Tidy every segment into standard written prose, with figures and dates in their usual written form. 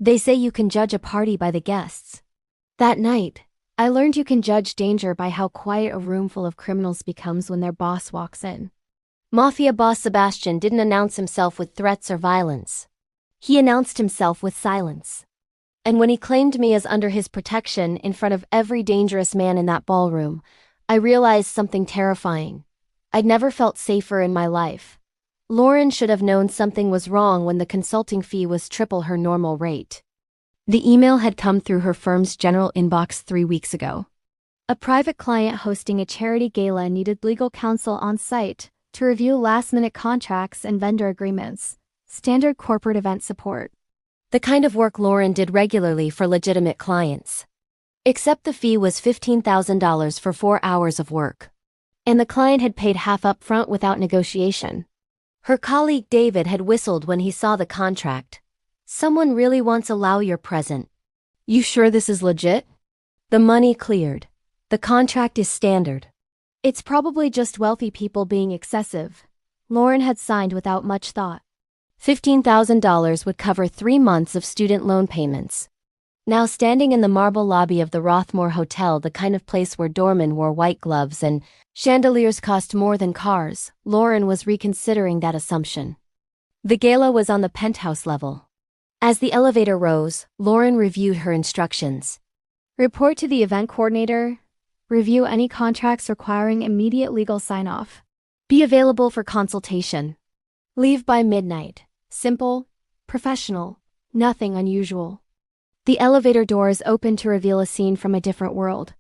They say you can judge a party by the guests. That night, I learned you can judge danger by how quiet a room full of criminals becomes when their boss walks in. Mafia boss Sebastian didn't announce himself with threats or violence. He announced himself with silence. And when he claimed me as under his protection in front of every dangerous man in that ballroom, I realized something terrifying. I'd never felt safer in my life. Lauren should have known something was wrong when the consulting fee was triple her normal rate. The email had come through her firm's general inbox 3 weeks ago. A private client hosting a charity gala needed legal counsel on site to review last-minute contracts and vendor agreements. Standard corporate event support. The kind of work Lauren did regularly for legitimate clients. Except the fee was $15,000 for 4 hours of work. And the client had paid half up front without negotiation. Her colleague David had whistled when he saw the contract. Someone really wants a lawyer present. You sure this is legit? The money cleared. The contract is standard. It's probably just wealthy people being excessive. Lauren had signed without much thought. $15,000 would cover 3 months of student loan payments. Now standing in the marble lobby of the Rothmore Hotel, the kind of place where doormen wore white gloves and chandeliers cost more than cars, Lauren was reconsidering that assumption. The gala was on the penthouse level. As the elevator rose, Lauren reviewed her instructions. Report to the event coordinator. Review any contracts requiring immediate legal sign-off. Be available for consultation. Leave by midnight. Simple, professional, nothing unusual. The elevator doors opened to reveal a scene from a different world.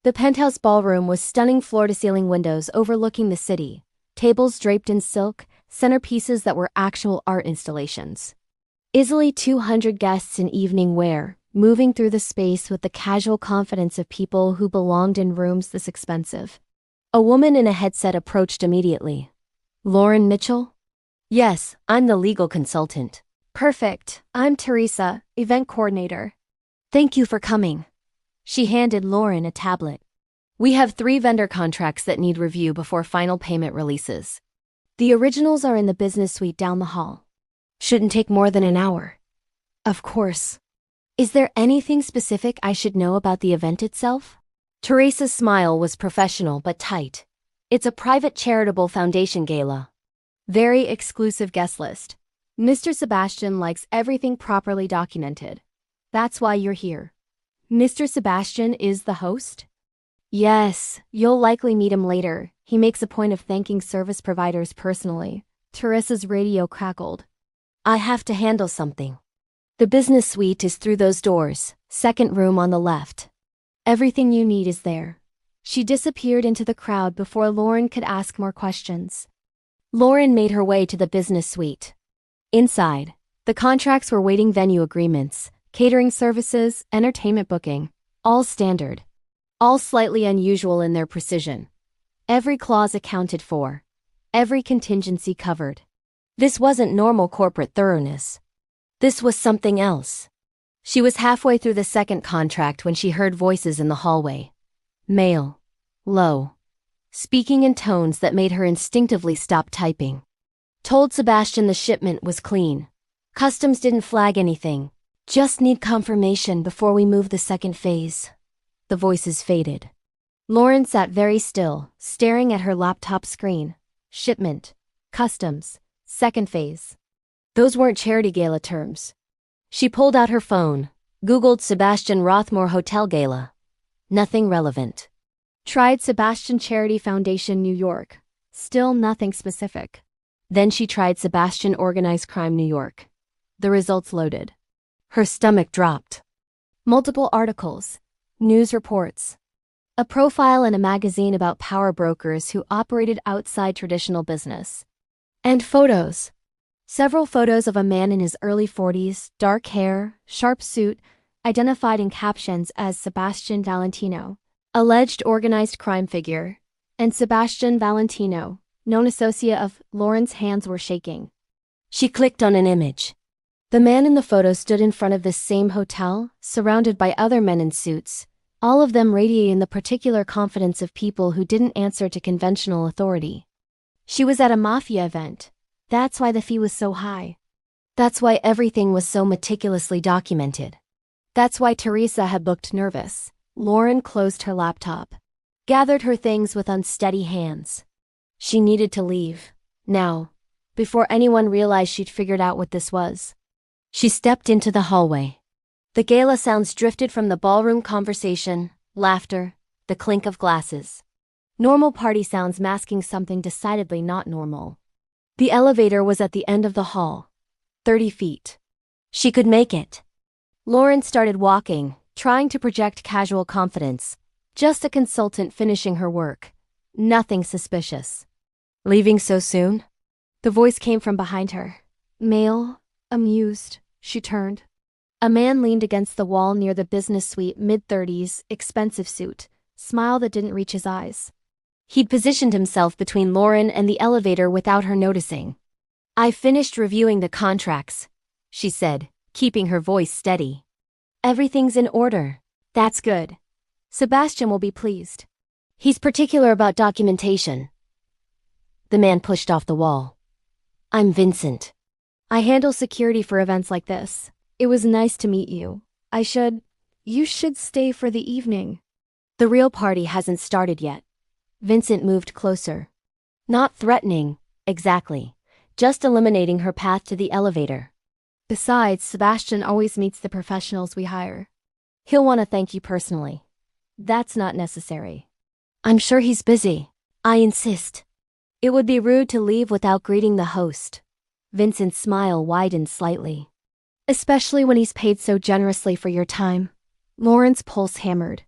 The penthouse ballroom was stunning floor-to-ceiling windows overlooking the city, tables draped in silk, centerpieces that were actual art installations. Easily 200 guests in evening wear, moving through the space with the casual confidence of people who belonged in rooms this expensive. A woman in a headset approached immediately. Lauren Mitchell? Yes, I'm the legal consultant. Perfect. I'm Teresa, event coordinator. Thank you for coming. She handed Lauren a tablet. We have 3 vendor contracts that need review before final payment releases. The originals are in the business suite down the hall. Shouldn't take more than an hour. Of course. Is there anything specific I should know about the event itself? Teresa's smile was professional but tight. It's a private charitable foundation gala. Very exclusive guest list. Mr. Sebastian likes everything properly documented. That's why you're here. Mr. Sebastian is the host? Yes, you'll likely meet him later. He makes a point of thanking service providers personally. Teresa's radio crackled. I have to handle something. The business suite is through those doors, second room on the left. Everything you need is there. She disappeared into the crowd before Lauren could ask more questions. Lauren made her way to the business suite. Inside, the contracts were waiting venue agreements, catering services, entertainment booking, all standard. All slightly unusual in their precision. Every clause accounted for. Every contingency covered. This wasn't normal corporate thoroughness. This was something else. She was halfway through the second contract when she heard voices in the hallway. Male. Low. Speaking in tones that made her instinctively stop typing. Told Sebastian the shipment was clean. Customs didn't flag anything. Just need confirmation before we move the second phase. The voices faded. Lauren sat very still, staring at her laptop screen. Shipment. Customs. Second phase. Those weren't charity gala terms. She pulled out her phone, Googled Sebastian Rothmore Hotel Gala. Nothing relevant. Tried Sebastian Charity Foundation New York. Still nothing specific. Then she tried Sebastian Organized Crime New York. The results loaded. Her stomach dropped. Multiple articles. News reports. A profile in a magazine about power brokers who operated outside traditional business. And photos. Several photos of a man in his early 40s, dark hair, sharp suit, identified in captions as Sebastian Valentino, alleged organized crime figure, and Sebastian Valentino, known associate of. Lauren's hands were shaking. She clicked on an image. The man in the photo stood in front of this same hotel, surrounded by other men in suits, all of them radiating the particular confidence of people who didn't answer to conventional authority. She was at a mafia event. That's why the fee was so high. That's why everything was so meticulously documented. That's why Teresa had looked nervous. Lauren closed her laptop, gathered her things with unsteady hands. She needed to leave, now, before anyone realized she'd figured out what this was. She stepped into the hallway. The gala sounds drifted from the ballroom conversation, laughter, the clink of glasses. Normal party sounds masking something decidedly not normal. The elevator was at the end of the hall, 30 feet. She could make it. Lauren started walking, trying to project casual confidence. Just a consultant finishing her work. Nothing suspicious. Leaving so soon? The voice came from behind her. Male, amused, she turned. A man leaned against the wall near the business suite, mid-30s, expensive suit, smile that didn't reach his eyes. He'd positioned himself between Lauren and the elevator without her noticing. I finished reviewing the contracts, she said, keeping her voice steady. Everything's in order. That's good. Sebastian will be pleased. He's particular about documentation. The man pushed off the wall. I'm Vincent. I handle security for events like this. It was nice to meet you. You should stay for the evening. The real party hasn't started yet. Vincent moved closer. Not threatening, exactly. Just eliminating her path to the elevator. Besides, Sebastian always meets the professionals we hire. He'll want to thank you personally. That's not necessary. I'm sure he's busy. I insist. It would be rude to leave without greeting the host. Vincent's smile widened slightly. Especially when he's paid so generously for your time. Lauren's pulse hammered.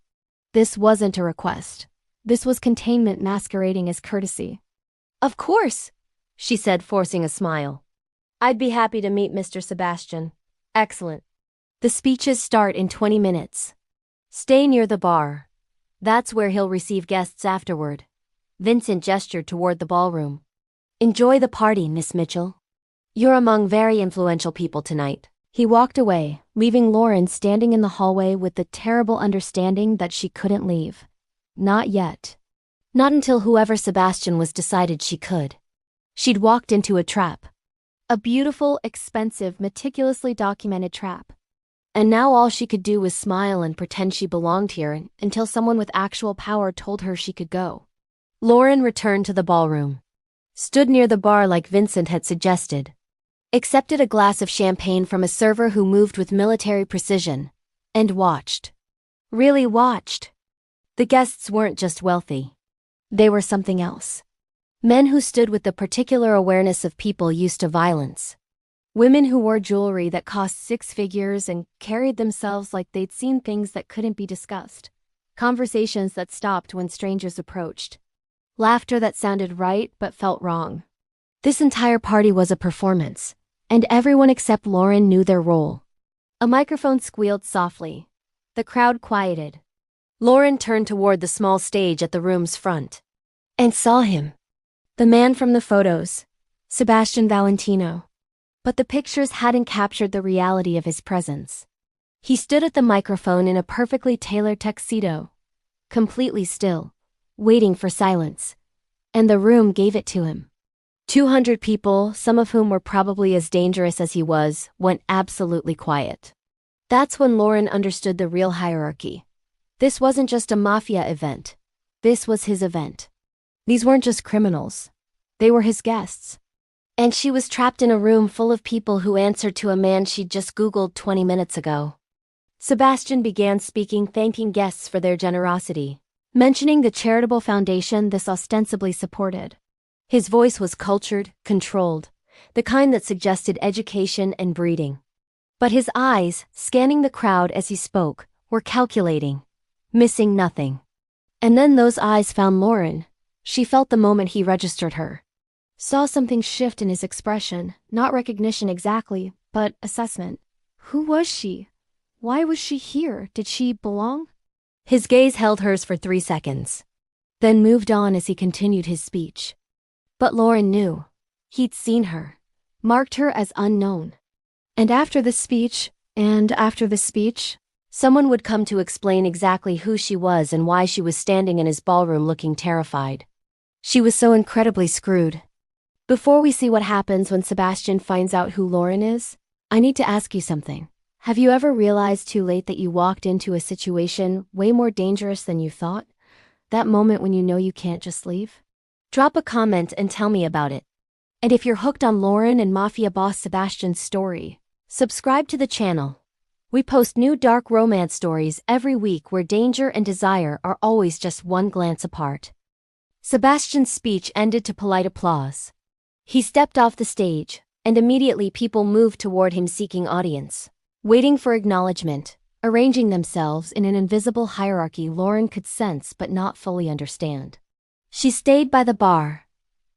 This wasn't a request. This was containment masquerading as courtesy. Of course, she said, forcing a smile. I'd be happy to meet Mr. Sebastian. Excellent. The speeches start in 20 minutes. Stay near the bar. That's where he'll receive guests afterward. Vincent gestured toward the ballroom. Enjoy the party, Miss Mitchell. You're among very influential people tonight. He walked away, leaving Lauren standing in the hallway with the terrible understanding that she couldn't leave. Not yet. Not until whoever Sebastian was decided she could. She'd walked into a trap. A beautiful, expensive, meticulously documented trap. And now all she could do was smile and pretend she belonged here until someone with actual power told her she could go. Lauren returned to the ballroom. Stood near the bar like Vincent had suggested. Accepted a glass of champagne from a server who moved with military precision. And watched. Really watched. The guests weren't just wealthy. They were something else. Men who stood with the particular awareness of people used to violence. Women who wore jewelry that cost 6 figures and carried themselves like they'd seen things that couldn't be discussed. Conversations that stopped when strangers approached. Laughter that sounded right but felt wrong. This entire party was a performance, and everyone except Lauren knew their role. A microphone squealed softly. The crowd quieted. Lauren turned toward the small stage at the room's front. And saw him. The man from the photos. Sebastian Valentino. But the pictures hadn't captured the reality of his presence. He stood at the microphone in a perfectly tailored tuxedo. Completely still. Waiting for silence. And the room gave it to him. 200 people, some of whom were probably as dangerous as he was, went absolutely quiet. That's when Lauren understood the real hierarchy. This wasn't just a mafia event. This was his event. These weren't just criminals. They were his guests. And she was trapped in a room full of people who answered to a man she'd just Googled 20 minutes ago. Sebastian began speaking, thanking guests for their generosity, mentioning the charitable foundation this ostensibly supported. His voice was cultured, controlled, the kind that suggested education and breeding. But his eyes, scanning the crowd as he spoke, were calculating, missing nothing. And then those eyes found Lauren. She felt the moment he registered her. Saw something shift in his expression, not recognition exactly, but assessment. Who was she? Why was she here? Did she belong? His gaze held hers for 3 seconds, then moved on as he continued his speech. But Lauren knew. He'd seen her, marked her as unknown. And after the speech, someone would come to explain exactly who she was and why she was standing in his ballroom looking terrified. She was so incredibly screwed. Before we see what happens when Sebastian finds out who Lauren is, I need to ask you something. Have you ever realized too late that you walked into a situation way more dangerous than you thought? That moment when you know you can't just leave? Drop a comment and tell me about it. And if you're hooked on Lauren and Mafia Boss Sebastian's story, subscribe to the channel. We post new dark romance stories every week where danger and desire are always just one glance apart. Sebastian's speech ended to polite applause. He stepped off the stage, and immediately people moved toward him seeking audience, waiting for acknowledgement, arranging themselves in an invisible hierarchy Lauren could sense but not fully understand. She stayed by the bar,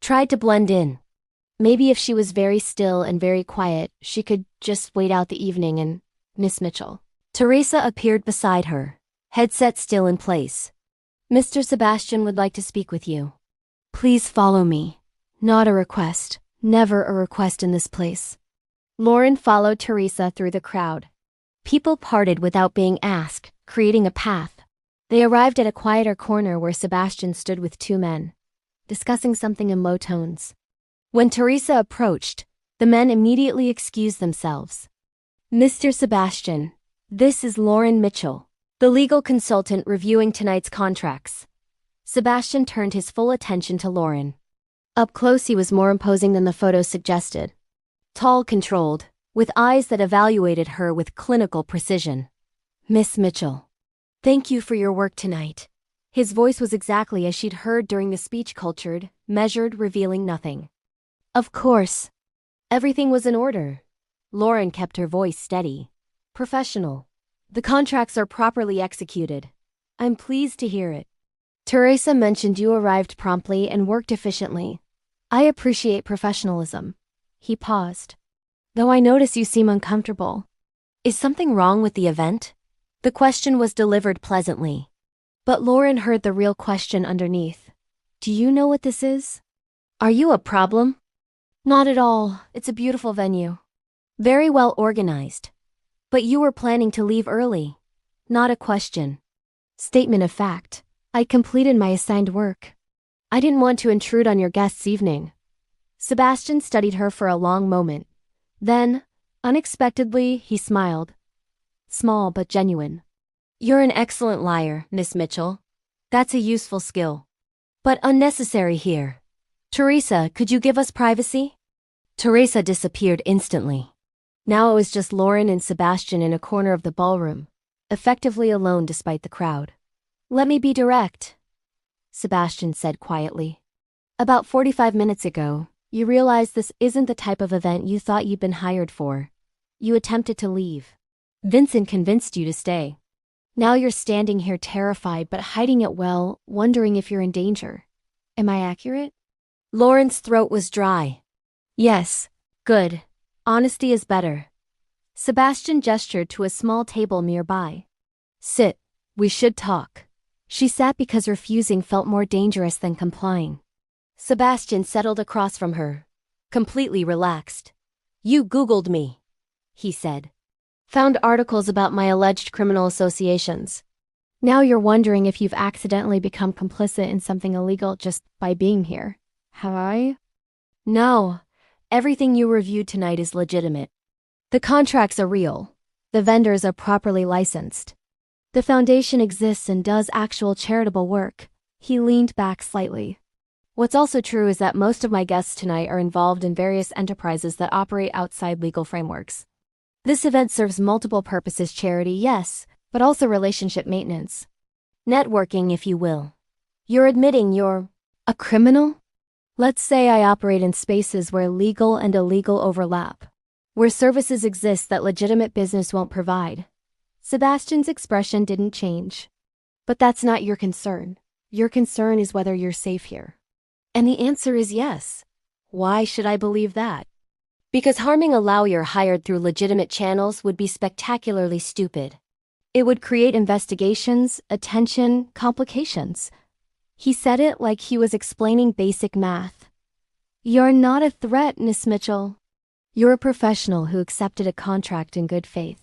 tried to blend in. Maybe if she was very still and very quiet, she could just wait out the evening and Miss Mitchell. Teresa appeared beside her, headset still in place. Mr. Sebastian would like to speak with you. Please follow me. Not a request. Never a request in this place. Lauren followed Teresa through the crowd. People parted without being asked, creating a path. They arrived at a quieter corner where Sebastian stood with two men, discussing something in low tones. When Teresa approached, the men immediately excused themselves. Mr. Sebastian, this is Lauren Mitchell, the legal consultant reviewing tonight's contracts. Sebastian turned his full attention to Lauren. Up close he was more imposing than the photos suggested. Tall, controlled, with eyes that evaluated her with clinical precision. Miss Mitchell, thank you for your work tonight. His voice was exactly as she'd heard during the speech, cultured, measured, revealing nothing. Of course. Everything was in order. Lauren kept her voice steady. Professional. The contracts are properly executed. I'm pleased to hear it. Teresa mentioned you arrived promptly and worked efficiently. I appreciate professionalism. He paused. Though I notice you seem uncomfortable. Is something wrong with the event? The question was delivered pleasantly. But Lauren heard the real question underneath. Do you know what this is? Are you a problem? Not at all. It's a beautiful venue. Very well organized. But you were planning to leave early. Not a question. Statement of fact. I completed my assigned work. I didn't want to intrude on your guest's evening. Sebastian studied her for a long moment. Then, unexpectedly, he smiled. Small but genuine. You're an excellent liar, Miss Mitchell. That's a useful skill. But unnecessary here. Teresa, could you give us privacy? Teresa disappeared instantly. Now it was just Lauren and Sebastian in a corner of the ballroom, effectively alone despite the crowd. Let me be direct, Sebastian said quietly. About 45 minutes ago, you realized this isn't the type of event you thought you'd been hired for. You attempted to leave. Vincent convinced you to stay. Now you're standing here terrified but hiding it well, wondering if you're in danger. Am I accurate? Lauren's throat was dry. Yes. Good. Honesty is better. Sebastian gestured to a small table nearby. Sit. We should talk. She sat because refusing felt more dangerous than complying. Sebastian settled across from her, completely relaxed. You Googled me, he said. Found articles about my alleged criminal associations. Now you're wondering if you've accidentally become complicit in something illegal just by being here. Have I? No. Everything you reviewed tonight is legitimate. The contracts are real. The vendors are properly licensed. The foundation exists and does actual charitable work. He leaned back slightly. What's also true is that most of my guests tonight are involved in various enterprises that operate outside legal frameworks. This event serves multiple purposes: charity, yes, but also relationship maintenance. Networking, if you will. You're admitting you're a criminal? Let's say I operate in spaces where legal and illegal overlap, where services exist that legitimate business won't provide. Sebastian's expression didn't change. But that's not your concern. Your concern is whether you're safe here. And the answer is yes. Why should I believe that? Because harming a lawyer hired through legitimate channels would be spectacularly stupid. It would create investigations, attention, complications. He said it like he was explaining basic math. You're not a threat, Miss Mitchell. You're a professional who accepted a contract in good faith.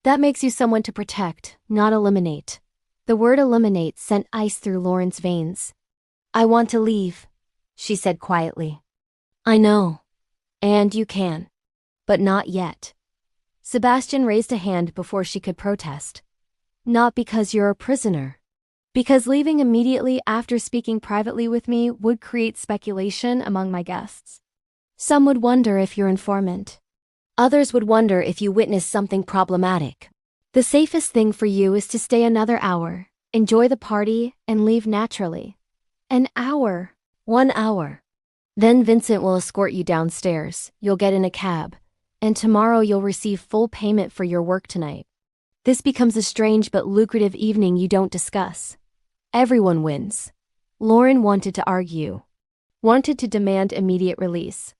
That makes you someone to protect, not eliminate. The word eliminate sent ice through Lauren's veins. I want to leave, she said quietly. I know. And you can. But not yet. Sebastian raised a hand before she could protest. Not because you're a prisoner. Because leaving immediately after speaking privately with me would create speculation among my guests. Some would wonder if you're informant. Others would wonder if you witnessed something problematic. The safest thing for you is to stay another hour, enjoy the party, and leave naturally. An hour. 1 hour. Then Vincent will escort you downstairs, you'll get in a cab, and tomorrow you'll receive full payment for your work tonight. This becomes a strange but lucrative evening you don't discuss. Everyone wins. Lauren wanted to argue. Wanted to demand immediate release.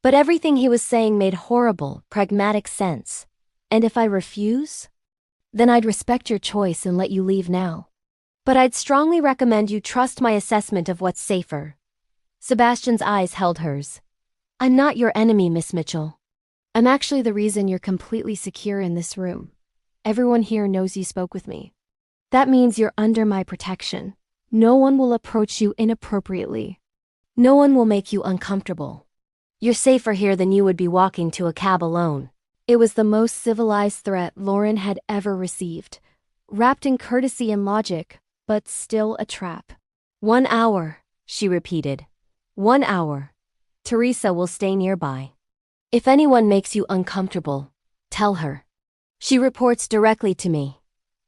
But everything he was saying made horrible, pragmatic sense. And if I refuse? Then I'd respect your choice and let you leave now. But I'd strongly recommend you trust my assessment of what's safer. Sebastian's eyes held hers. I'm not your enemy, Miss Mitchell. I'm actually the reason you're completely secure in this room. Everyone here knows you spoke with me. That means you're under my protection. No one will approach you inappropriately. No one will make you uncomfortable. You're safer here than you would be walking to a cab alone. It was the most civilized threat Lauren had ever received, wrapped in courtesy and logic, but still a trap. 1 hour, she repeated. 1 hour. Teresa will stay nearby. If anyone makes you uncomfortable, tell her. She reports directly to me.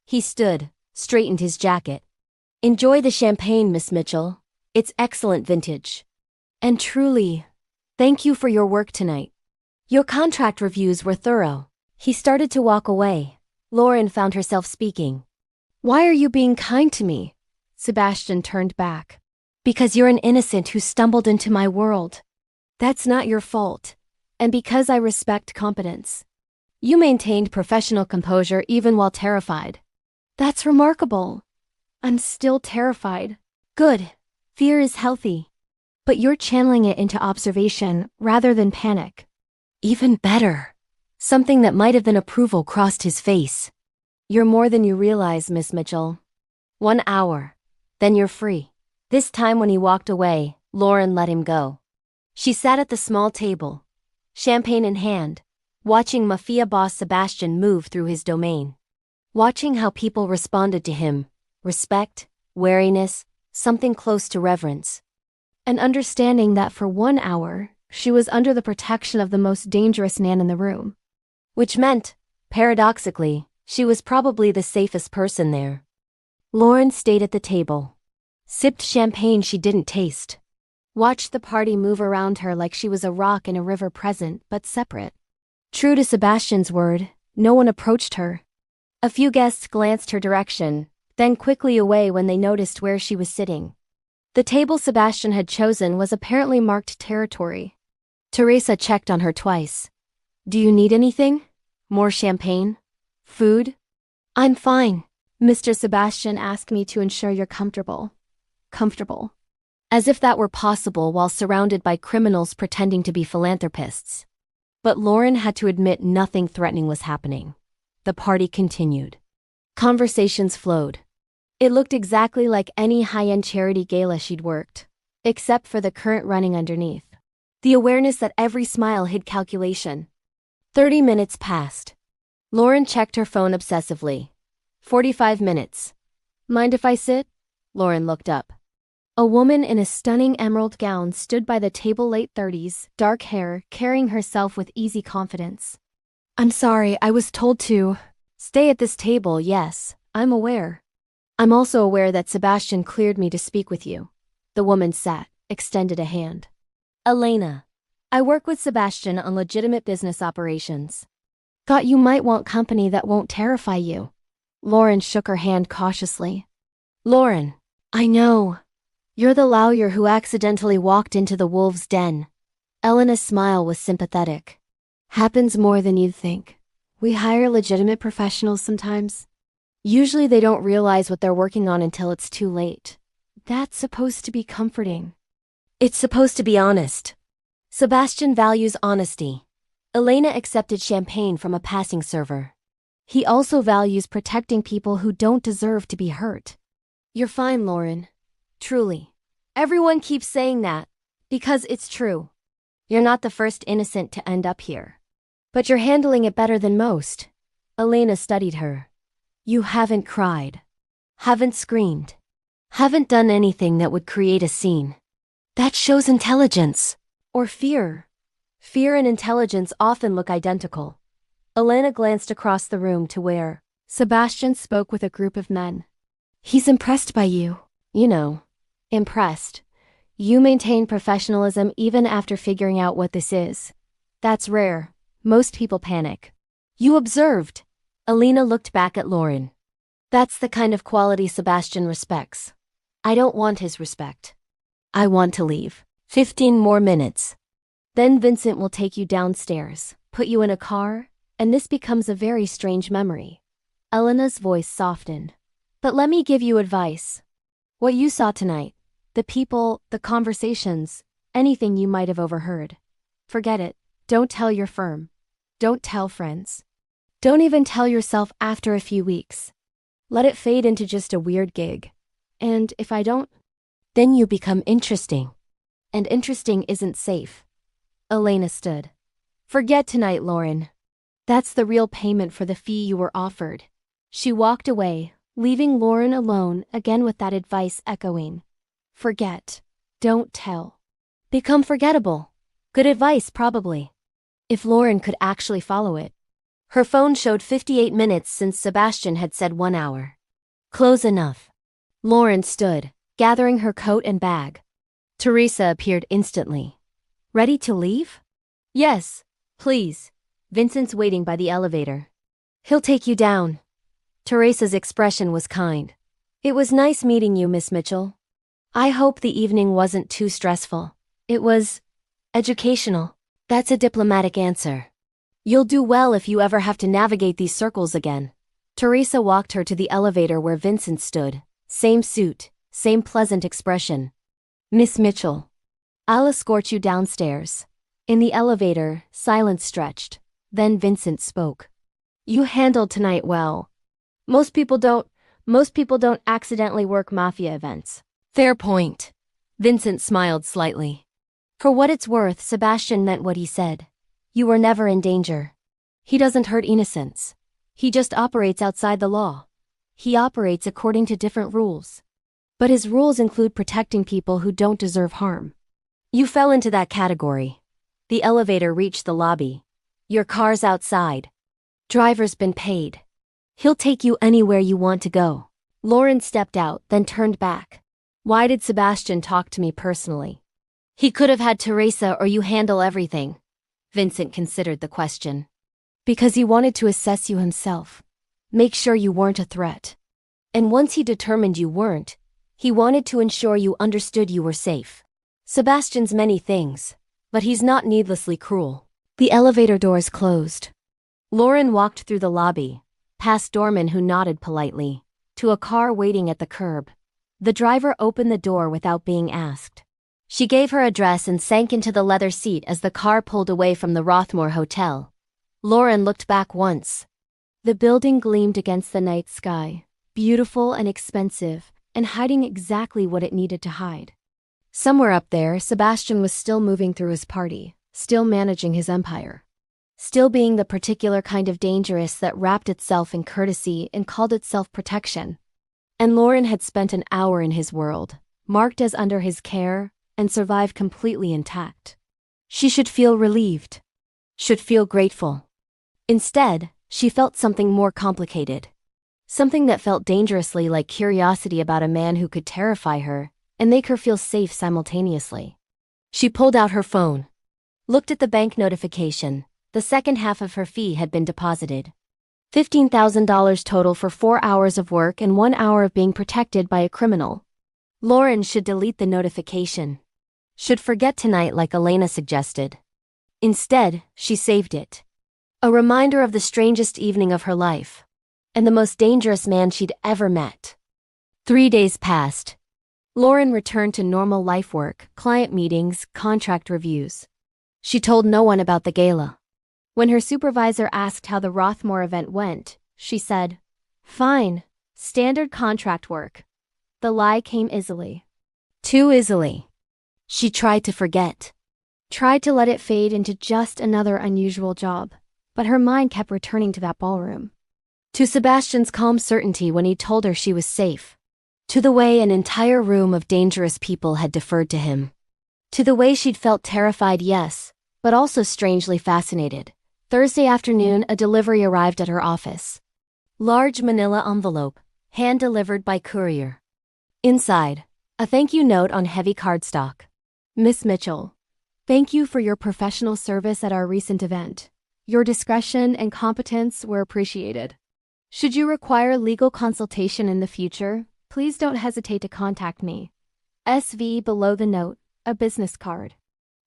He stood, straightened his jacket. Enjoy the champagne, Miss Mitchell. It's excellent vintage. And truly, thank you for your work tonight. Your contract reviews were thorough. He started to walk away. Lauren found herself speaking. Why are you being kind to me? Sebastian turned back. Because you're an innocent who stumbled into my world. That's not your fault. And because I respect competence. You maintained professional composure even while terrified. That's remarkable. I'm still terrified. Good. Fear is healthy. But you're channeling it into observation rather than panic. Even better. Something that might have been approval crossed his face. You're more than you realize, Miss Mitchell. 1 hour. Then you're free. This time when he walked away, Lauren let him go. She sat at the small table, champagne in hand, watching Mafia Boss Sebastian move through his domain. Watching how people responded to him, respect, wariness, something close to reverence. And understanding that for 1 hour, she was under the protection of the most dangerous man in the room. Which meant, paradoxically, she was probably the safest person there. Lauren stayed at the table. Sipped champagne she didn't taste. Watched the party move around her like she was a rock in a river present but separate. True to Sebastian's word, no one approached her. A few guests glanced her direction, then quickly away when they noticed where she was sitting. The table Sebastian had chosen was apparently marked territory. Teresa checked on her twice. Do you need anything? More champagne? Food? I'm fine. Mr. Sebastian asked me to ensure you're comfortable. Comfortable. As if that were possible while surrounded by criminals pretending to be philanthropists. But Lauren had to admit nothing threatening was happening. The party continued. Conversations flowed. It looked exactly like any high-end charity gala she'd worked, except for the current running underneath. The awareness that every smile hid calculation. 30 minutes passed. Lauren checked her phone obsessively. 45 minutes. Mind if I sit? Lauren looked up. A woman in a stunning emerald gown stood by the table, late 30s, dark hair, carrying herself with easy confidence. I'm sorry, I was told to stay at this table. Yes, I'm aware. I'm also aware that Sebastian cleared me to speak with you. The woman sat, extended a hand. Elena. I work with Sebastian on legitimate business operations. Thought you might want company that won't terrify you. Lauren shook her hand cautiously. Lauren. I know. You're the lawyer who accidentally walked into the wolves' den. Elena's smile was sympathetic. Happens more than you'd think. We hire legitimate professionals sometimes. Usually they don't realize what they're working on until it's too late. That's supposed to be comforting. It's supposed to be honest. Sebastian values honesty. Elena accepted champagne from a passing server. He also values protecting people who don't deserve to be hurt. You're fine, Lauren. Truly. Everyone keeps saying that, because it's true. You're not the first innocent to end up here. But you're handling it better than most. Elena studied her. You haven't cried. Haven't screamed. Haven't done anything that would create a scene. That shows intelligence. Or fear. Fear and intelligence often look identical. Elena glanced across the room to where Sebastian spoke with a group of men. He's impressed by you. You know, impressed. You maintain professionalism even after figuring out what this is. That's rare. Most people panic. You observed. Elena looked back at Lauren. That's the kind of quality Sebastian respects. I don't want his respect. I want to leave. 15 more minutes. Then Vincent will take you downstairs, put you in a car, and this becomes a very strange memory. Elena's voice softened. But let me give you advice. What you saw tonight, the people, the conversations, anything you might have overheard. Forget it. Don't tell your firm. Don't tell friends. Don't even tell yourself after a few weeks. Let it fade into just a weird gig. And if I don't, then you become interesting. And interesting isn't safe. Elena stood. Forget tonight, Lauren. That's the real payment for the fee you were offered. She walked away, leaving Lauren alone again with that advice echoing. Forget. Don't tell. Become forgettable. Good advice, probably. If Lauren could actually follow it. Her phone showed 58 minutes since Sebastian had said 1 hour. Close enough. Lauren stood, gathering her coat and bag. Teresa appeared instantly. Ready to leave? Yes, please. Vincent's waiting by the elevator. He'll take you down. Teresa's expression was kind. It was nice meeting you, Miss Mitchell. I hope the evening wasn't too stressful. It was educational. That's a diplomatic answer. You'll do well if you ever have to navigate these circles again. Teresa walked her to the elevator where Vincent stood. Same suit, same pleasant expression. Miss Mitchell. I'll escort you downstairs. In the elevator, silence stretched. Then Vincent spoke. You handled tonight well. Most people don't accidentally work mafia events. Fair point. Vincent smiled slightly. For what it's worth, Sebastian meant what he said. You were never in danger. He doesn't hurt innocents. He just operates outside the law. He operates according to different rules. But his rules include protecting people who don't deserve harm. You fell into that category. The elevator reached the lobby. Your car's outside. Driver's been paid. He'll take you anywhere you want to go. Lauren stepped out, then turned back. Why did Sebastian talk to me personally? He could have had Teresa or you handle everything. Vincent considered the question. Because he wanted to assess you himself. Make sure you weren't a threat. And once he determined you weren't, he wanted to ensure you understood you were safe. Sebastian's many things, but he's not needlessly cruel. The elevator doors closed. Lauren walked through the lobby, past doorman who nodded politely, to a car waiting at the curb. The driver opened the door without being asked. She gave her address and sank into the leather seat as the car pulled away from the Rothmore Hotel. Lauren looked back once. The building gleamed against the night sky, beautiful and expensive, and hiding exactly what it needed to hide. Somewhere up there, Sebastian was still moving through his party, still managing his empire. Still being the particular kind of dangerous that wrapped itself in courtesy and called itself protection. And Lauren had spent an hour in his world, marked as under his care, and survived completely intact. She should feel relieved. Should feel grateful. Instead, she felt something more complicated. Something that felt dangerously like curiosity about a man who could terrify her and make her feel safe simultaneously. She pulled out her phone. Looked at the bank notification. The second half of her fee had been deposited. $15,000 total for 4 hours of work and 1 hour of being protected by a criminal. Lauren should delete the notification. Should forget tonight like Elena suggested. Instead, she saved it. A reminder of the strangest evening of her life. And the most dangerous man she'd ever met. 3 days passed. Lauren returned to normal life work, client meetings, contract reviews. She told no one about the gala. When her supervisor asked how the Rothmore event went, she said, "Fine, standard contract work." The lie came easily. Too easily. She tried to forget. Tried to let it fade into just another unusual job. but her mind kept returning to that ballroom. To Sebastian's calm certainty when he told her she was safe. To the way an entire room of dangerous people had deferred to him. To the way she'd felt terrified, yes, but also strangely fascinated. Thursday afternoon, a delivery arrived at her office. Large manila envelope, hand-delivered by courier. Inside, a thank you note on heavy cardstock. Miss Mitchell, thank you for your professional service at our recent event. Your discretion and competence were appreciated. Should you require legal consultation in the future, please don't hesitate to contact me. SV below the note, a business card.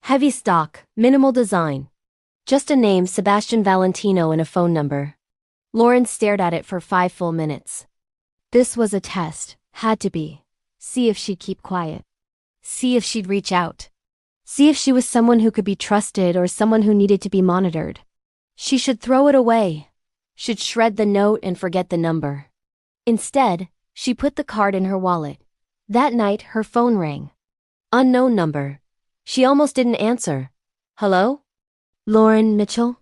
Heavy stock, minimal design. Just a name, Sebastian Valentino, and a phone number. Lauren stared at it for 5 full minutes. This was a test, had to be. See if she'd keep quiet. See if she'd reach out. See if she was someone who could be trusted or someone who needed to be monitored. She should throw it away. Should shred the note and forget the number. Instead, she put the card in her wallet. That night, her phone rang. Unknown number. She almost didn't answer. Hello? Lauren Mitchell?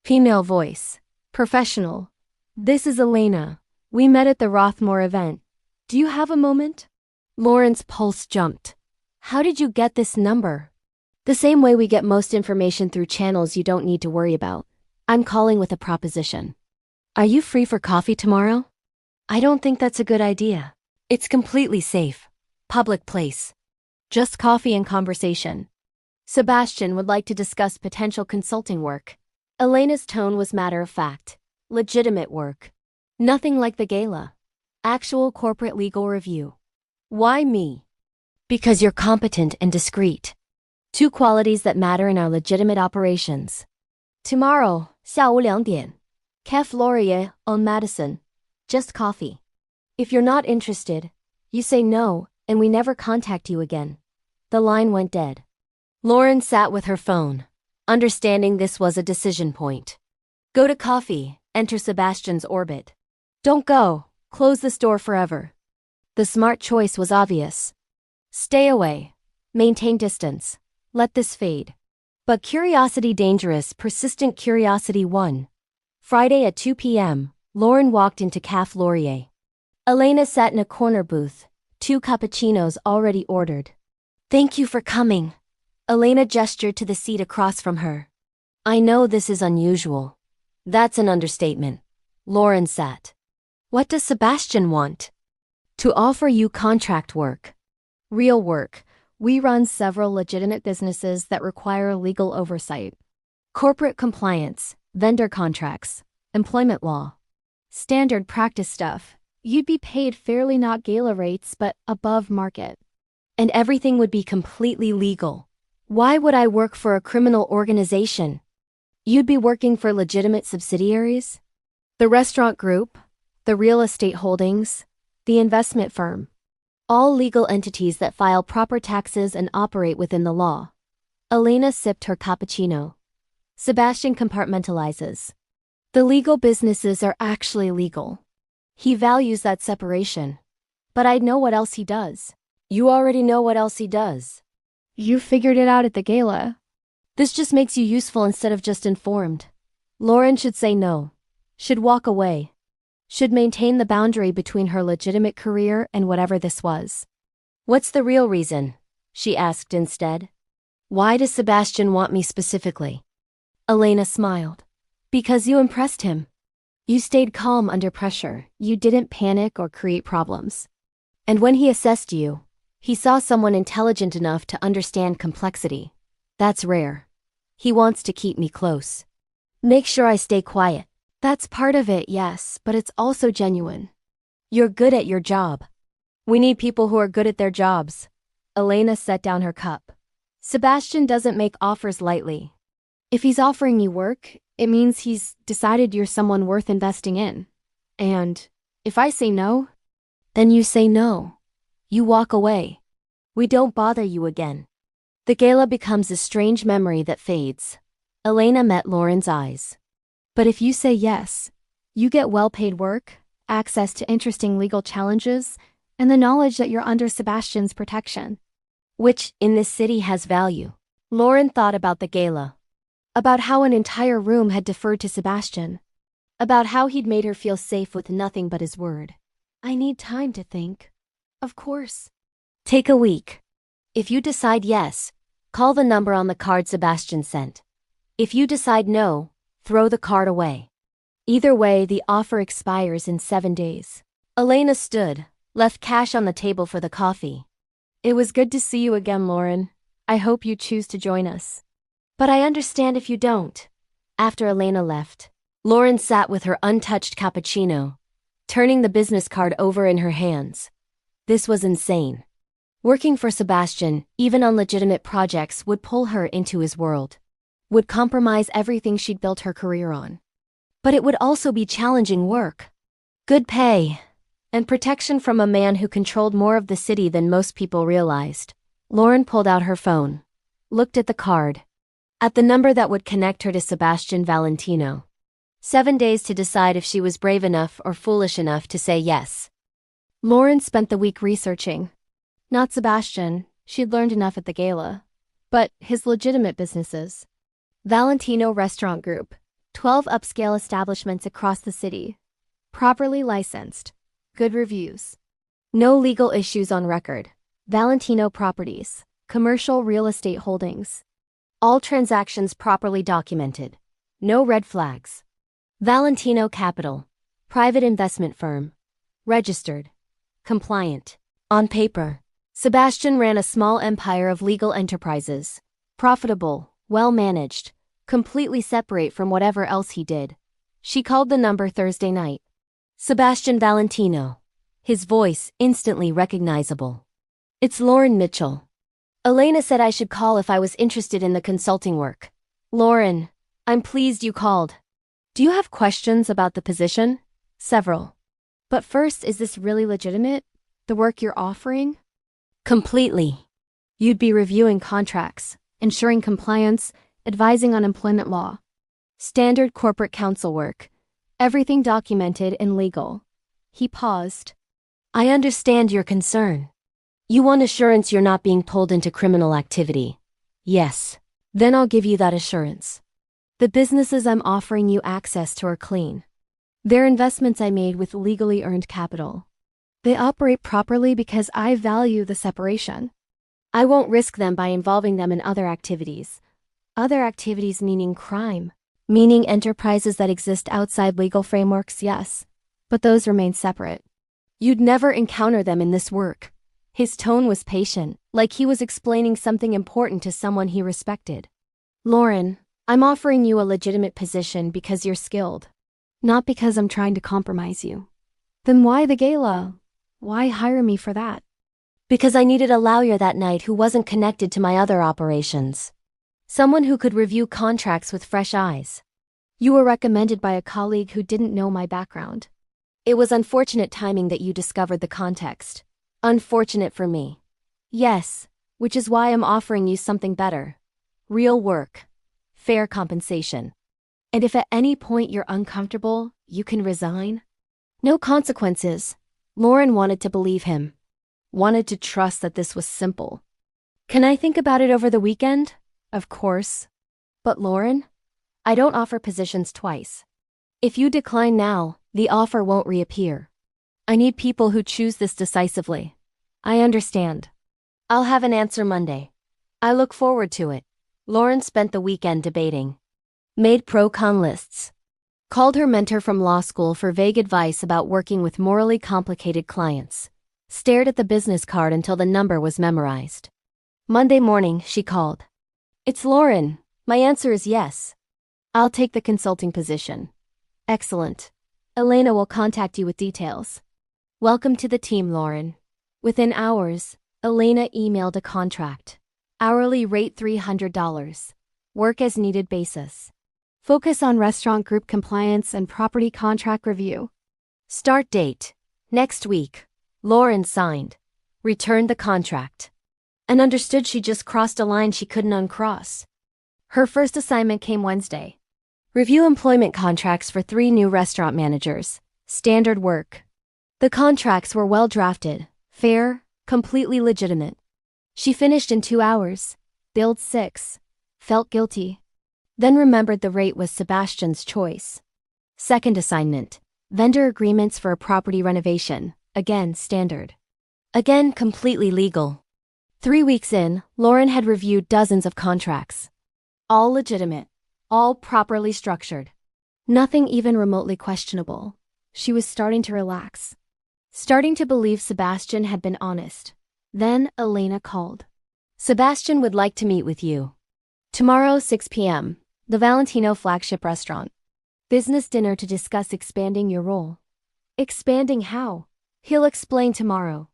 Female voice. Professional. This is Elena. We met at the Rothmore event. Do you have a moment? Lauren's pulse jumped. How did you get this number? The same way we get most information through channels you don't need to worry about. I'm calling with a proposition. Are you free for coffee tomorrow? I don't think that's a good idea. It's completely safe. Public place. Just coffee and conversation. Sebastian would like to discuss potential consulting work. Elena's tone was matter-of-fact. Legitimate work. Nothing like the gala. Actual corporate legal review. Why me? Because you're competent and discreet. 2 qualities that matter in our legitimate operations. Tomorrow, 下午2点. Café Laurier on Madison. Just coffee. If you're not interested, you say no, and we never contact you again. The line went dead. Lauren sat with her phone, understanding this was a decision point. Go to coffee, enter Sebastian's orbit. Don't go, close this door forever. The smart choice was obvious. Stay away. Maintain distance. Let this fade. But curiosity dangerous, persistent curiosity won. Friday at 2 p.m., Lauren walked into Café Laurier. Elena sat in a corner booth, 2 cappuccinos already ordered. Thank you for coming. Elena gestured to the seat across from her. I know this is unusual. That's an understatement. Lauren sat. What does Sebastian want? To offer you contract work. Real work. We run several legitimate businesses that require legal oversight. Corporate compliance, vendor contracts, employment law. Standard practice stuff. You'd be paid fairly, not gala rates, but above market. And everything would be completely legal. Why would I work for a criminal organization? You'd be working for legitimate subsidiaries? The restaurant group, the real estate holdings, the investment firm. All legal entities that file proper taxes and operate within the law. Elena sipped her cappuccino. Sebastian compartmentalizes. The legal businesses are actually legal. He values that separation. But I'd know what else he does. You already know what else he does. You figured it out at the gala. This just makes you useful instead of just informed. Lauren should say no. Should walk away. Should maintain the boundary between her legitimate career and whatever this was. What's the real reason? She asked instead. Why does Sebastian want me specifically? Elena smiled. Because you impressed him. You stayed calm under pressure. You didn't panic or create problems. And when he assessed you, he saw someone intelligent enough to understand complexity. That's rare. He wants to keep me close. Make sure I stay quiet. That's part of it, yes, but it's also genuine. You're good at your job. We need people who are good at their jobs. Elena set down her cup. Sebastian doesn't make offers lightly. If he's offering you work, it means he's decided you're someone worth investing in. And if I say no, then you say no. You walk away. We don't bother you again. The gala becomes a strange memory that fades. Elena met Lauren's eyes. But if you say yes, you get well-paid work, access to interesting legal challenges, and the knowledge that you're under Sebastian's protection. Which, in this city, has value. Lauren thought about the gala. About how an entire room had deferred to Sebastian. About how he'd made her feel safe with nothing but his word. I need time to think. Of course. Take a week. If you decide yes, call the number on the card Sebastian sent. If you decide no, throw the card away. Either way, the offer expires in 7 days. Elena stood, left cash on the table for the coffee. It was good to see you again, Lauren. I hope you choose to join us. But I understand if you don't. After Elena left, Lauren sat with her untouched cappuccino, turning the business card over in her hands. This was insane. Working for Sebastian, even on legitimate projects, would pull her into his world. Would compromise everything she'd built her career on. But it would also be challenging work. Good pay. And protection from a man who controlled more of the city than most people realized. Lauren pulled out her phone. Looked at the card. At the number that would connect her to Sebastian Valentino. 7 days to decide if she was brave enough or foolish enough to say yes. Lauren spent the week researching. Not Sebastian, she'd learned enough at the gala. But his legitimate businesses. Valentino Restaurant Group. 12 upscale establishments across the city. Properly licensed. Good reviews. No legal issues on record. Valentino Properties. Commercial real estate holdings. All transactions properly documented. No red flags. Valentino Capital. Private investment firm. Registered. Compliant. On paper. Sebastian ran a small empire of legal enterprises. Profitable, well-managed, completely separate from whatever else he did. She called the number Thursday night. Sebastian Valentino. His voice instantly recognizable. It's Lauren Mitchell. Elena said I should call if I was interested in the consulting work. Lauren, I'm pleased you called. Do you have questions about the position? Several. But first, is this really legitimate? The work you're offering? Completely. You'd be reviewing contracts, ensuring compliance, advising on employment law. Standard corporate counsel work. Everything documented and legal. He paused. I understand your concern. You want assurance you're not being pulled into criminal activity. Yes. Then I'll give you that assurance. The businesses I'm offering you access to are clean. They're investments I made with legally earned capital. They operate properly because I value the separation. I won't risk them by involving them in other activities. Other activities meaning crime. Meaning enterprises that exist outside legal frameworks, yes. But those remain separate. You'd never encounter them in this work. His tone was patient, like he was explaining something important to someone he respected. Lauren, I'm offering you a legitimate position because you're skilled. Not because I'm trying to compromise you. Then why the gala? Why hire me for that? Because I needed a lawyer that night who wasn't connected to my other operations. Someone who could review contracts with fresh eyes. You were recommended by a colleague who didn't know my background. It was unfortunate timing that you discovered the context. Unfortunate for me. Yes, which is why I'm offering you something better. Real work. Fair compensation. And if at any point you're uncomfortable, you can resign. No consequences. Lauren wanted to believe him. Wanted to trust that this was simple. Can I think about it over the weekend? Of course. But Lauren, I don't offer positions twice. If you decline now, the offer won't reappear. I need people who choose this decisively. I understand. I'll have an answer Monday. I look forward to it. Lauren spent the weekend debating. Made pro-con lists. Called her mentor from law school for vague advice about working with morally complicated clients. Stared at the business card until the number was memorized. Monday morning, she called. It's Lauren. My answer is yes. I'll take the consulting position. Excellent. Elena will contact you with details. Welcome to the team, Lauren. Within hours, Elena emailed a contract. Hourly rate $300. Work as needed basis. Focus on restaurant group compliance and property contract review. Start date. Next week. Lauren signed. Returned the contract. And understood she just crossed a line she couldn't uncross. Her first assignment came Wednesday. Review employment contracts for 3 new restaurant managers. Standard work. The contracts were well drafted, fair, completely legitimate. She finished in 2 hours. Billed 6. Felt guilty. Then remembered the rate was Sebastian's choice. Second assignment. Vendor agreements for a property renovation. Again, standard. Again, completely legal. 3 weeks in, Lauren had reviewed dozens of contracts. All legitimate. All properly structured. Nothing even remotely questionable. She was starting to relax. Starting to believe Sebastian had been honest. Then Elena called. Sebastian would like to meet with you. Tomorrow, 6 p.m., the Valentino flagship restaurant. Business dinner to discuss expanding your role. Expanding how? He'll explain tomorrow.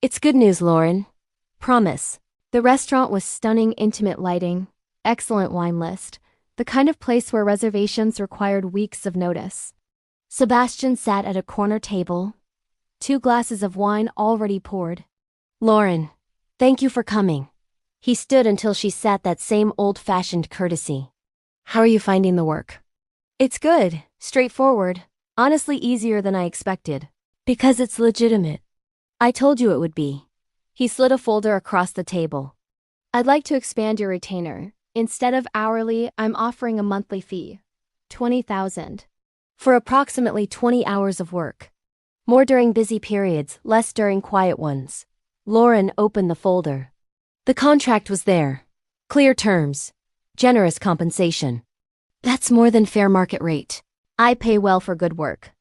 It's good news, Lauren. Promise. The restaurant was stunning, intimate lighting, excellent wine list, the kind of place where reservations required weeks of notice. Sebastian sat at a corner table, 2 glasses of wine already poured. Lauren, thank you for coming. He stood until she sat that same old-fashioned courtesy. How are you finding the work? It's good, straightforward, honestly easier than I expected. Because it's legitimate. I told you it would be. He slid a folder across the table. I'd like to expand your retainer. Instead of hourly, I'm offering a monthly fee. $20,000. For approximately 20 hours of work. More during busy periods, less during quiet ones. Lauren opened the folder. The contract was there. Clear terms. Generous compensation. That's more than fair market rate. I pay well for good work.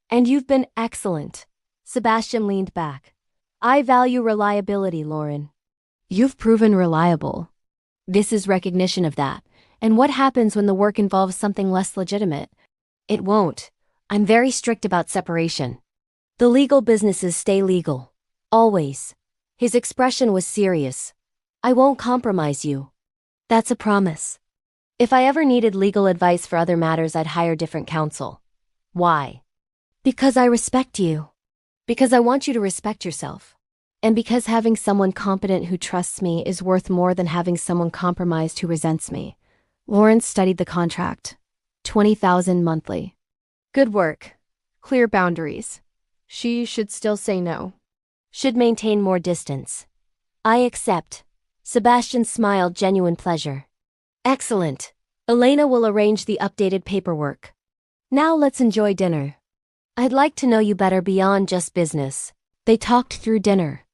And you've been excellent. Sebastian leaned back. I value reliability, Lauren. You've proven reliable. This is recognition of that. And what happens when the work involves something less legitimate? It won't. I'm very strict about separation. The legal businesses stay legal. Always. His expression was serious. I won't compromise you. That's a promise. If I ever needed legal advice for other matters, I'd hire different counsel. Why? Because I respect you. Because I want you to respect yourself. And because having someone competent who trusts me is worth more than having someone compromised who resents me. Lawrence studied the contract. $20,000 monthly. Good work. Clear boundaries. She should still say no. Should maintain more distance. I accept. Sebastian smiled genuine pleasure. Excellent. Elena will arrange the updated paperwork. Now let's enjoy dinner. I'd like to know you better beyond just business. They talked through dinner.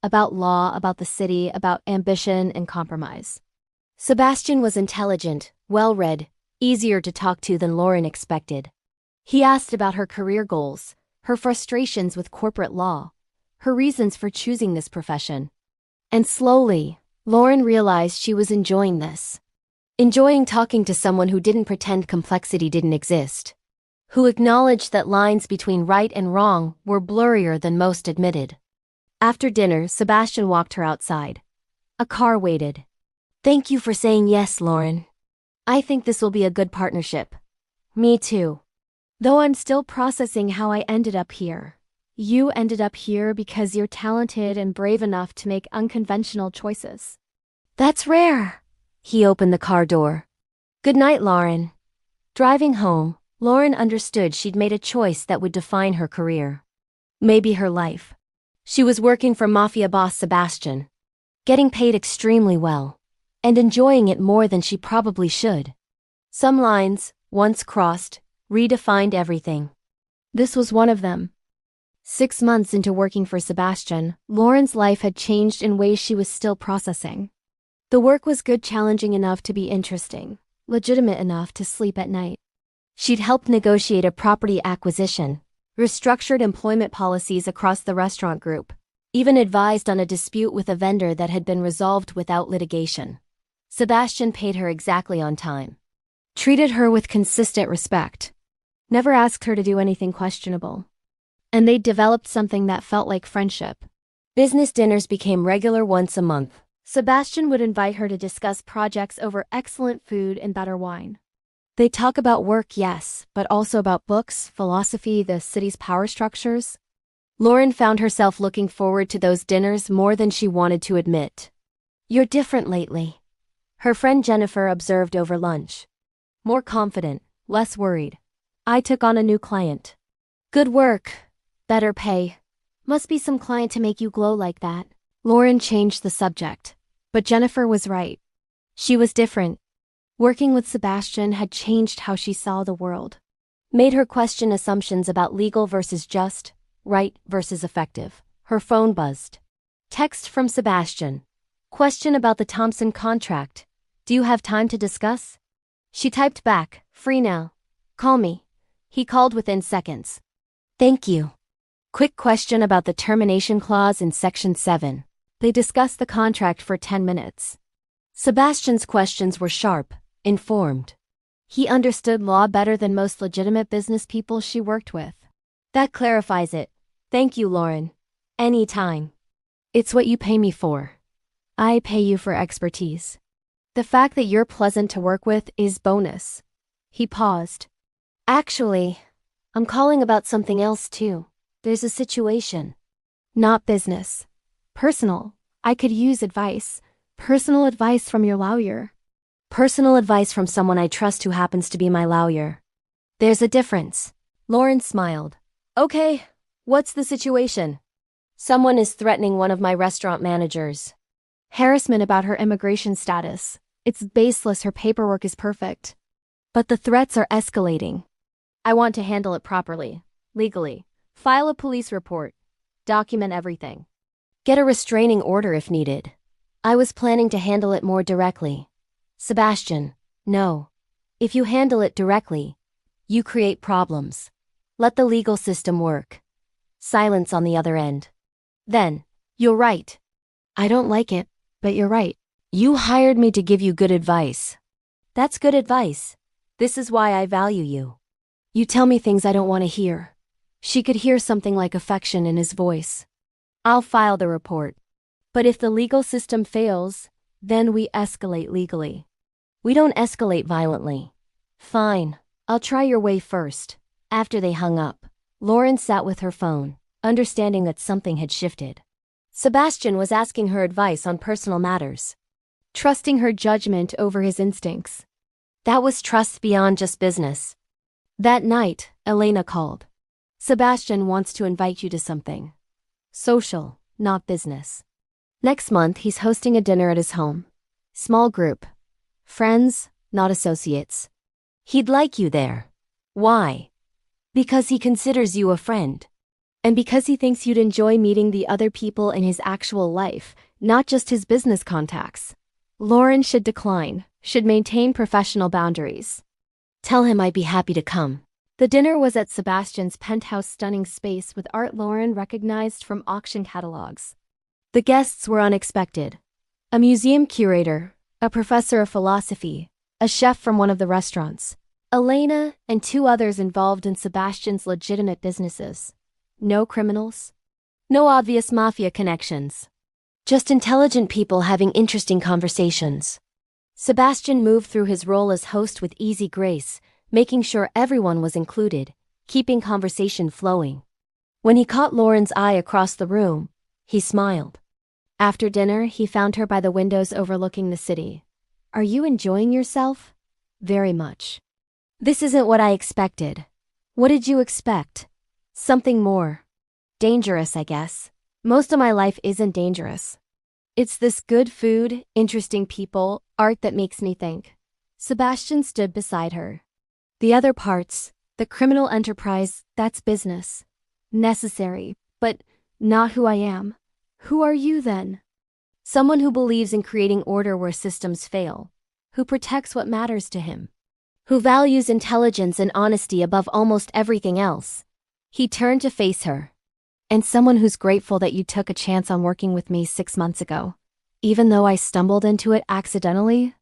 About law, about the city, about ambition and compromise. Sebastian was intelligent, well-read, easier to talk to than Lauren expected. He asked about her career goals, her frustrations with corporate law, her reasons for choosing this profession. And slowly, Lauren realized she was enjoying this. Enjoying talking to someone who didn't pretend complexity didn't exist. Who acknowledged that lines between right and wrong were blurrier than most admitted. After dinner, Sebastian walked her outside. A car waited. Thank you for saying yes, Lauren. I think this will be a good partnership. Me too. Though I'm still processing how I ended up here. You ended up here because you're talented and brave enough to make unconventional choices. That's rare. He opened the car door. Good night, Lauren. Driving home, Lauren understood she'd made a choice that would define her career. Maybe her life. She was working for Mafia Boss Sebastian. Getting paid extremely well. And enjoying it more than she probably should. Some lines, once crossed, redefined everything. This was one of them. 6 months into working for Sebastian, Lauren's life had changed in ways she was still processing. The work was good, challenging enough to be interesting, legitimate enough to sleep at night. She'd helped negotiate a property acquisition, restructured employment policies across the restaurant group, even advised on a dispute with a vendor that had been resolved without litigation. Sebastian paid her exactly on time. Treated her with consistent respect. Never asked her to do anything questionable. And they'd developed something that felt like friendship. Business dinners became regular once a month. Sebastian would invite her to discuss projects over excellent food and better wine. They'd talk about work, yes, but also about books, philosophy, the city's power structures. Lauren found herself looking forward to those dinners more than she wanted to admit. You're different lately. Her friend Jennifer observed over lunch. More confident, less worried. I took on a new client. Good work. Better pay. Must be some client to make you glow like that. Lauren changed the subject. But Jennifer was right. She was different. Working with Sebastian had changed how she saw the world, made her question assumptions about legal versus just, right versus effective. Her phone buzzed. Text from Sebastian. Question about the Thompson contract. Do you have time to discuss? She typed back, free now. Call me. He called within seconds. Thank you. Quick question about the termination clause in Section 7. They discussed the contract for 10 minutes. Sebastian's questions were sharp, informed. He understood law better than most legitimate business people she worked with. That clarifies it. Thank you, Lauren. Anytime. It's what you pay me for. I pay you for expertise. The fact that you're pleasant to work with is bonus. He paused. Actually, I'm calling about something else too. There's a situation. Not business. Personal. I could use advice. Personal advice from your lawyer. Personal advice from someone I trust who happens to be my lawyer. There's a difference. Lauren smiled. Okay, what's the situation? Someone is threatening one of my restaurant managers. Harassment about her immigration status. It's baseless, her paperwork is perfect. But the threats are escalating. I want to handle it properly, legally. File a police report. Document everything. Get a restraining order if needed. I was planning to handle it more directly. Sebastian, no. If you handle it directly, you create problems. Let the legal system work. Silence on the other end. Then, you're right. I don't like it, but you're right. You hired me to give you good advice. That's good advice. This is why I value you. You tell me things I don't want to hear. She could hear something like affection in his voice. I'll file the report. But if the legal system fails, then we escalate legally. We don't escalate violently. Fine, I'll try your way first. After they hung up, Lauren sat with her phone, understanding that something had shifted. Sebastian was asking her advice on personal matters, trusting her judgment over his instincts. That was trust beyond just business. That night, Elena called. Sebastian wants to invite you to something. Social, not business. Next month, he's hosting a dinner at his home. Small group. Friends, not associates. He'd like you there. Why? Because he considers you a friend. And because he thinks you'd enjoy meeting the other people in his actual life, not just his business contacts. Lauren should decline, should maintain professional boundaries. Tell him I'd be happy to come. The dinner was at Sebastian's penthouse stunning space with art Lauren recognized from auction catalogs. The guests were unexpected. A museum curator, a professor of philosophy, a chef from one of the restaurants, Elena, and 2 others involved in Sebastian's legitimate businesses. No criminals. No obvious mafia connections. Just intelligent people having interesting conversations. Sebastian moved through his role as host with easy grace, making sure everyone was included, keeping conversation flowing. When he caught Lauren's eye across the room, he smiled. After dinner, he found her by the windows overlooking the city. Are you enjoying yourself? Very much. This isn't what I expected. What did you expect? Something more. Dangerous, I guess. Most of my life isn't dangerous. It's this good food, interesting people, art that makes me think. Sebastian stood beside her. The other parts, the criminal enterprise, that's business. Necessary, but not who I am. Who are you then? Someone who believes in creating order where systems fail, who protects what matters to him, who values intelligence and honesty above almost everything else. He turned to face her. And someone who's grateful that you took a chance on working with me 6 months ago, even though I stumbled into it accidentally.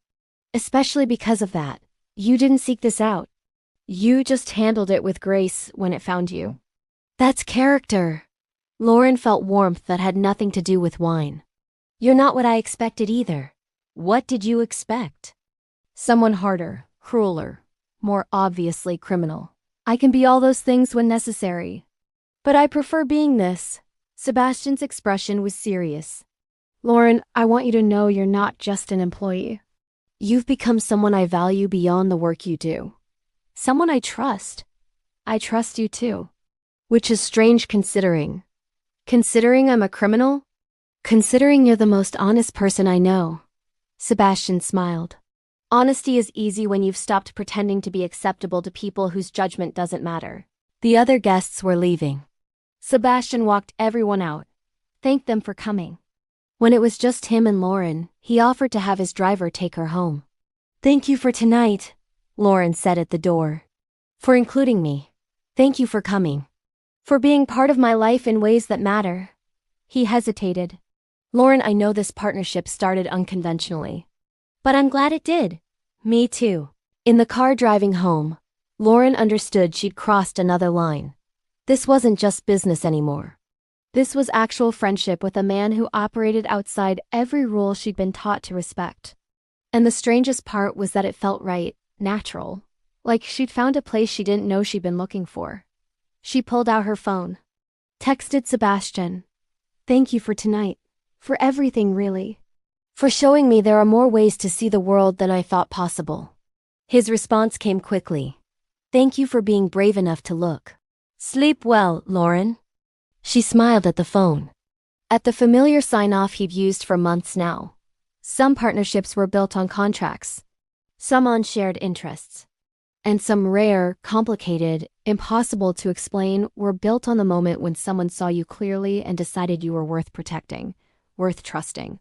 Especially because of that. You didn't seek this out. You just handled it with grace when it found you. That's character. Lauren felt warmth that had nothing to do with wine. You're not what I expected either. What did you expect? Someone harder, crueler, more obviously criminal. I can be all those things when necessary. But I prefer being this. Sebastian's expression was serious. Lauren, I want you to know you're not just an employee. You've become someone I value beyond the work you do. Someone I trust. I trust you too. Which is strange considering. Considering I'm a criminal? Considering you're the most honest person I know. Sebastian smiled. Honesty is easy when you've stopped pretending to be acceptable to people whose judgment doesn't matter. The other guests were leaving. Sebastian walked everyone out, thanked them for coming. When it was just him and Lauren, he offered to have his driver take her home. "Thank you for tonight," Lauren said at the door. "For including me. Thank you for coming. For being part of my life in ways that matter." He hesitated. "Lauren, I know this partnership started unconventionally. But I'm glad it did." "Me too." In the car driving home, Lauren understood she'd crossed another line. This wasn't just business anymore. This was actual friendship with a man who operated outside every rule she'd been taught to respect. And the strangest part was that it felt right, natural, like she'd found a place she didn't know she'd been looking for. She pulled out her phone. Texted Sebastian. "Thank you for tonight. For everything, really. For showing me there are more ways to see the world than I thought possible." His response came quickly. "Thank you for being brave enough to look." "Sleep well, Lauren." She smiled at the phone. At the familiar sign-off he'd used for months now. Some partnerships were built on contracts, some on shared interests, and some rare, complicated, impossible to explain were built on the moment when someone saw you clearly and decided you were worth protecting, worth trusting,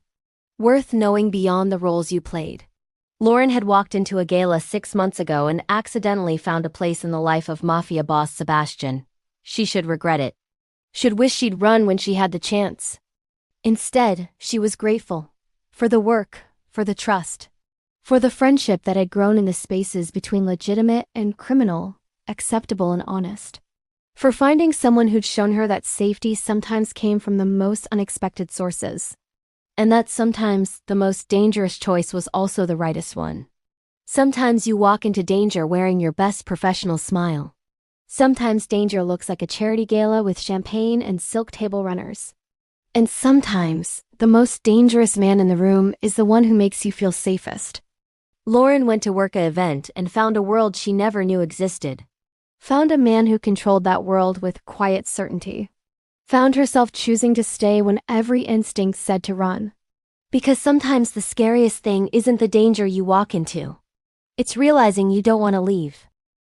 worth knowing beyond the roles you played. Lauren had walked into a gala 6 months ago and accidentally found a place in the life of Mafia Boss Sebastian. She should regret it. Should wish she'd run when she had the chance. Instead, she was grateful. For the work, for the trust, for the friendship that had grown in the spaces between legitimate and criminal, acceptable and honest. For finding someone who'd shown her that safety sometimes came from the most unexpected sources. And that sometimes the most dangerous choice was also the rightest one. Sometimes you walk into danger wearing your best professional smile. Sometimes danger looks like a charity gala with champagne and silk table runners. And sometimes the most dangerous man in the room is the one who makes you feel safest. Lauren went to work an event and found a world she never knew existed. Found a man who controlled that world with quiet certainty. Found herself choosing to stay when every instinct said to run. Because sometimes the scariest thing isn't the danger you walk into. It's realizing you don't want to leave.